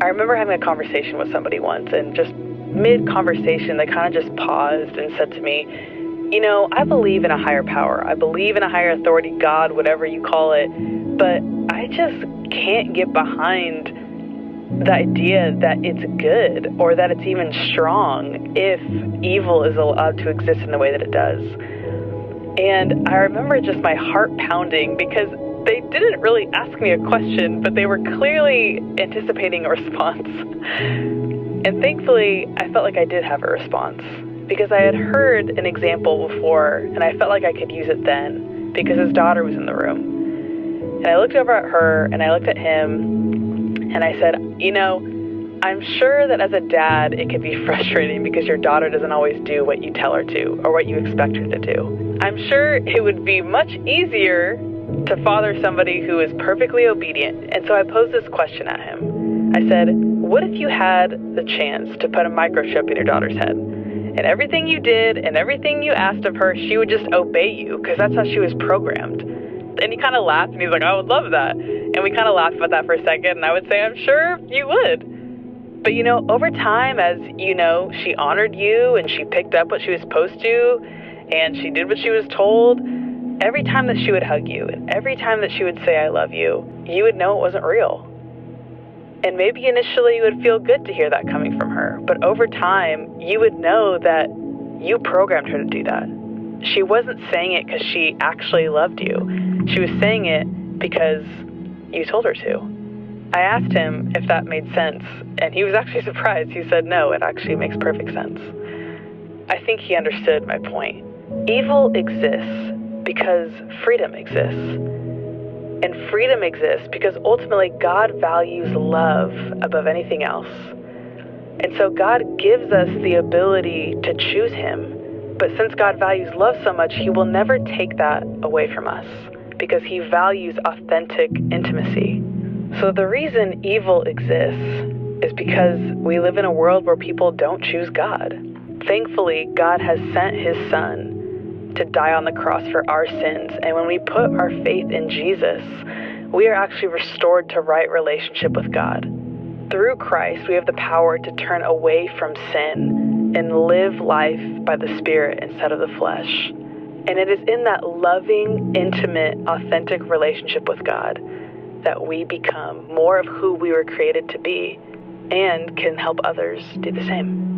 I remember having a conversation with somebody once, and just mid-conversation, they kind of just paused and said to me, you know, I believe in a higher power. I believe in a higher authority, God, whatever you call it, but I just can't get behind the idea that it's good or that it's even strong if evil is allowed to exist in the way that it does. And I remember just my heart pounding because they didn't really ask me a question, but they were clearly anticipating a response. And thankfully, I felt like I did have a response because I had heard an example before, and I felt like I could use it then because his daughter was in the room. And I looked over at her, and I looked at him, and I said, you know, I'm sure that as a dad, it can be frustrating because your daughter doesn't always do what you tell her to or what you expect her to do. I'm sure it would be much easier to father somebody who is perfectly obedient. And so I posed this question at him. I said, what if you had the chance to put a microchip in your daughter's head? And everything you did and everything you asked of her, she would just obey you because that's how she was programmed. And he kind of laughed and he's like, I would love that. And we kind of laughed about that for a second. And I would say, I'm sure you would. But, you know, over time, as you know, she honored you and she picked up what she was supposed to and she did what she was told. Every time that she would hug you and every time that she would say, I love you, you would know it wasn't real. And maybe initially it would feel good to hear that coming from her. But over time, you would know that you programmed her to do that. She wasn't saying it because she actually loved you. She was saying it because you told her to. I asked him if that made sense, and he was actually surprised. He said, no, it actually makes perfect sense. I think he understood my point. Evil exists because freedom exists. And freedom exists because ultimately God values love above anything else. And so God gives us the ability to choose him. But since God values love so much, he will never take that away from us because he values authentic intimacy. So the reason evil exists is because we live in a world where people don't choose God. Thankfully, God has sent his son to die on the cross for our sins. And when we put our faith in Jesus, we are actually restored to right relationship with God. Through Christ, we have the power to turn away from sin and live life by the Spirit instead of the flesh. And it is in that loving, intimate, authentic relationship with God that we become more of who we were created to be and can help others do the same.